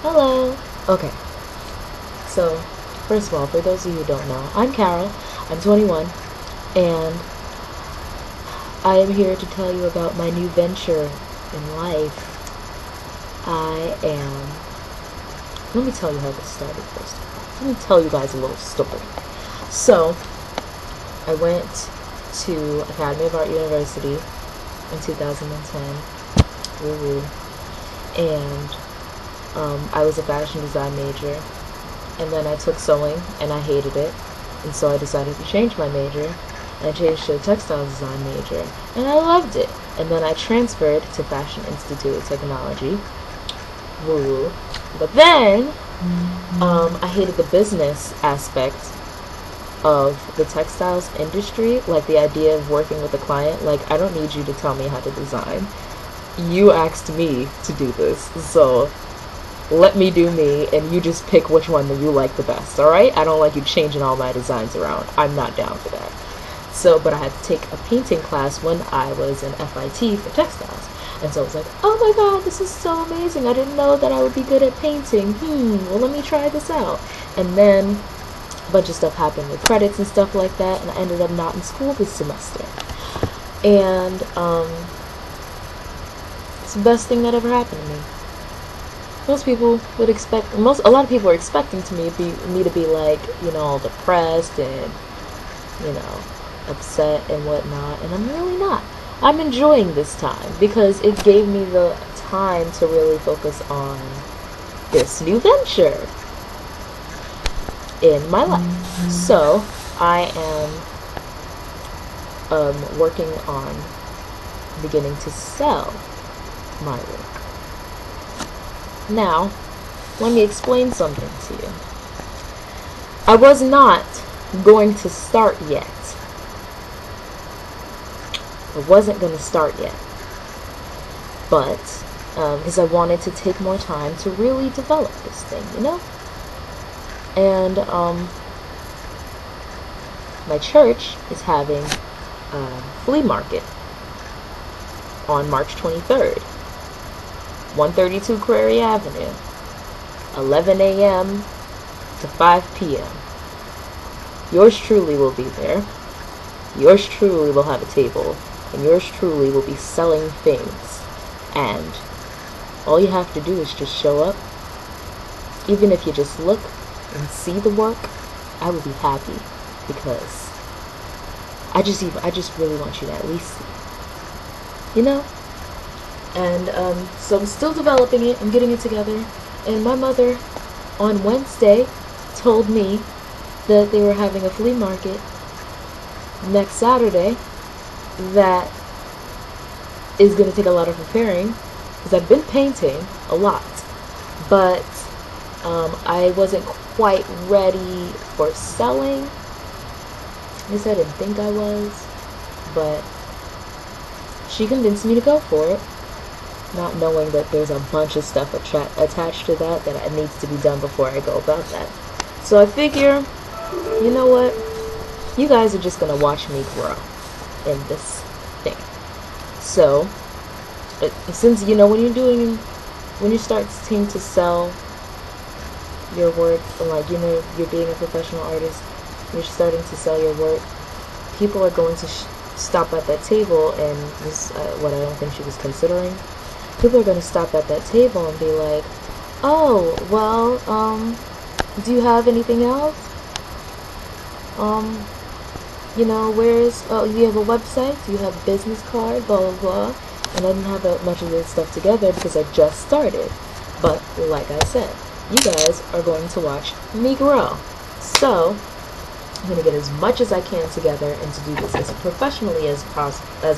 Hello. Okay, so first of all, for those of you who don't know, I'm Carol. I'm 21, and I am here to tell you about my new venture in life. I am. Let me tell you how this started first of all. Let me tell you guys a little story. So, I went to Academy of Art University in 2010. Woo-woo. And I was a fashion design major, and then I took sewing and I hated it, and so I decided to change my major, and I changed to a textile design major, and I loved it. And then I transferred to Fashion Institute of Technology. Woo. But then I hated the business aspect of the textiles industry, like the idea of working with a client. Like, I don't need you to tell me how to design. You asked me to do this, so let me do me, and you just pick which one that you like the best, alright? I don't like you changing all my designs around. I'm not down for that. So, but I had to take a painting class when I was in FIT for textiles. And so I was like, oh my god, this is so amazing. I didn't know that I would be good at painting. Well, let me try this out. And then a bunch of stuff happened with credits and stuff like that, and I ended up not in school this semester. And, it's the best thing that ever happened to me. Most people would expect, a lot of people are expecting me to be like, all depressed and, upset and whatnot, and I'm really not. I'm enjoying this time because it gave me the time to really focus on this new venture in my life. So I am working on beginning to sell my work. Now, let me explain something to you. I was not going to start yet. I wasn't going to start yet. But, because I wanted to take more time to really develop this thing, And, my church is having a flea market on March 23rd. 132 Prairie Avenue, 11 a.m. to 5 p.m. Yours truly will be there. Yours truly will have a table, and yours truly will be selling things. And all you have to do is just show up. Even if you just look and see the work, I will be happy, because I just really want you to at least see. And so I'm still developing it. I'm getting it together. And my mother, on Wednesday, told me that they were having a flea market next Saturday that is going to take a lot of preparing, because I've been painting a lot, but I wasn't quite ready for selling. At least I didn't think I was, but she convinced me to go for it, not knowing that there's a bunch of stuff attached to that needs to be done before I go about that. So I figure, you know what? You guys are just going to watch me grow in this thing. So, since, when you start to sell your work, like, you're being a professional artist, you're starting to sell your work, people are going to stop at that table, and this is what I don't think she was considering. People are going to stop at that table and be like, oh, well, do you have anything else? You have a website? Do you have a business card? Blah, blah, blah. And I didn't have much of this stuff together because I just started. But, like I said, you guys are going to watch me grow. So, I'm going to get as much as I can together and to do this as professionally as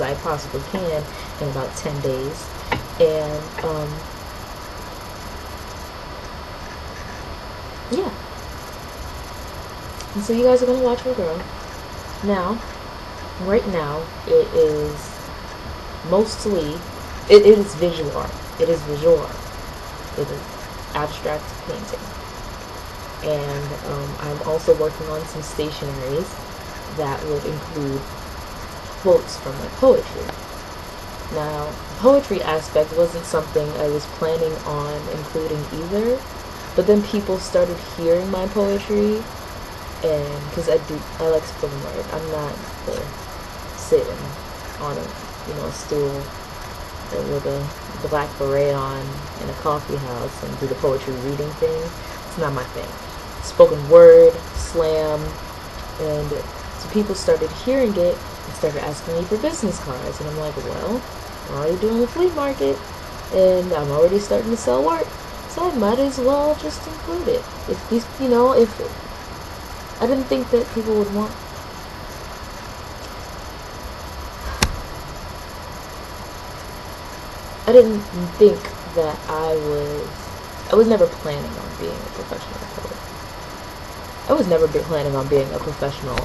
I possibly can in about 10 days. And, yeah. And so you guys are going to watch me grow. Now, right now, it is mostly, it is visual art. It is visual art. It is abstract painting. And I'm also working on some stationaries that would include quotes from my poetry. Now, the poetry aspect wasn't something I was planning on including either, but then people started hearing my poetry, and because I like spoken word. I'm not the sitting on a stool with a black beret on in a coffee house and do the poetry reading thing. It's not my thing. Spoken word, slam, and so people started hearing it and started asking me for business cards, and I'm like, well, I'm already doing the flea market, and I'm already starting to sell work, so I might as well just include it. If these, if I didn't think that people would want. I didn't think that I was never planning on being a professional poet. I was never planning on being a professional,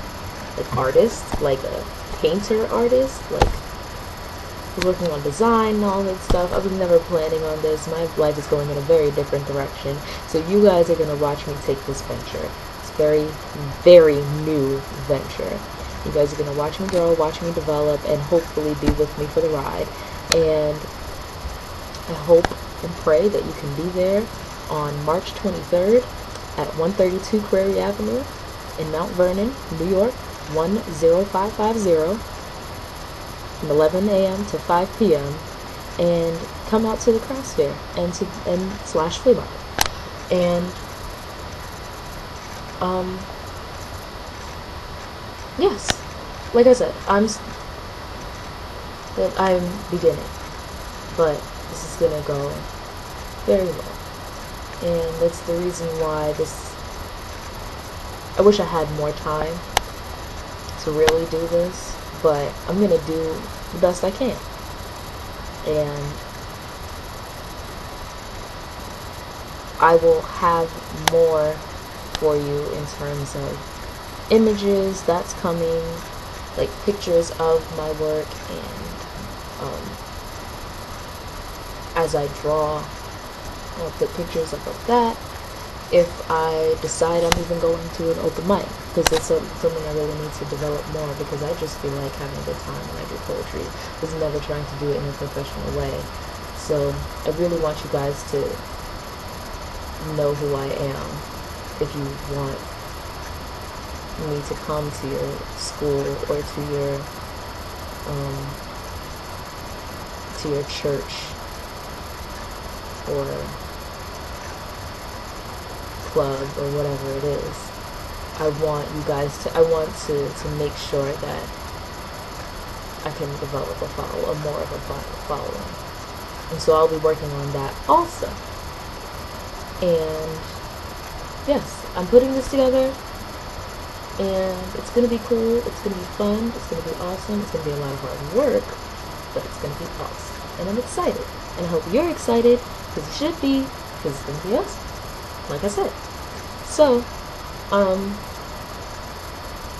like, artist, like a painter artist, like working on design and all that stuff. I was never planning on this. My life is going in a very different direction. So you guys are going to watch me take this venture. It's very, very new venture. You guys are going to watch me grow, watch me develop, and hopefully be with me for the ride. And I hope and pray that you can be there on March 23rd at 132 Prairie Avenue in Mount Vernon, New York, 10550, from 11 a.m. to 5 p.m. and come out to the craft fair and slash flea market. And yes, like I said, I'm beginning, but this is gonna go very well, and that's the reason why I wish I had more time to really do this, but I'm gonna do the best I can. And I will have more for you in terms of images that's coming, like pictures of my work, and as I draw, I'll put pictures up of that. If I decide I'm even going to an open mic, because it's something I really need to develop more, because I just feel like having a good time when I do poetry. I was never trying to do it in a professional way. So I really want you guys to know who I am. If you want me to come to your school or to your church or club or whatever it is, I want to make sure that I can develop more of a following. And so I'll be working on that also. And yes, I'm putting this together, and it's going to be cool, it's going to be fun, it's going to be awesome, it's going to be a lot of hard work, but it's going to be awesome. And I'm excited. And I hope you're excited, because you should be, because it's going to be awesome. Like I said. So,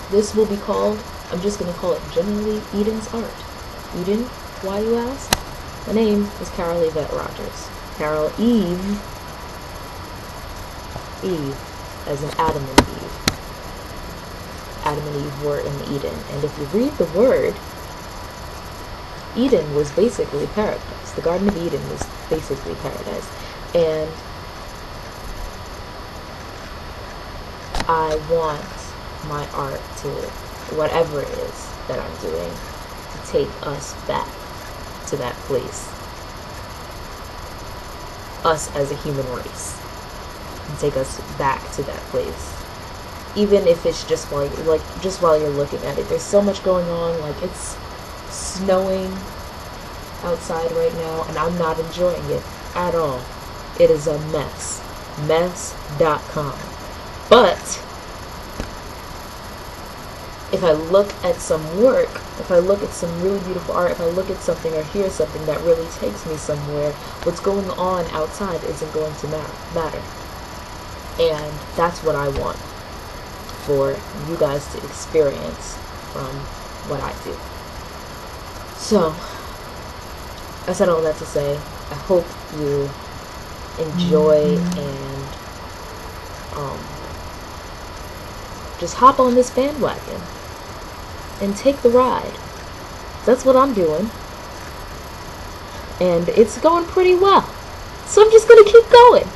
this will be called, I'm just going to call it generally Edun's Art. Edun, why you ask? My name is Carol Yvette Rogers. Carol Eve, as in Adam and Eve. Adam and Eve were in Eden. And if you read the word, Eden was basically paradise. The Garden of Eden was basically paradise. And I want my art to, whatever it is that I'm doing, to take us back to that place. Us as a human race. And take us back to that place. Even if it's just while you're looking at it. There's so much going on. Like, it's snowing outside right now, and I'm not enjoying it at all. It is a mess. Mess.com. But if I look at some work, if I look at some really beautiful art, if I look at something or hear something that really takes me somewhere, what's going on outside isn't going to matter. And that's what I want for you guys to experience from what I do. So, I said all that to say, I hope you enjoy and just hop on this bandwagon and take the ride. That's what I'm doing. and it's going pretty well. So I'm just going to keep going.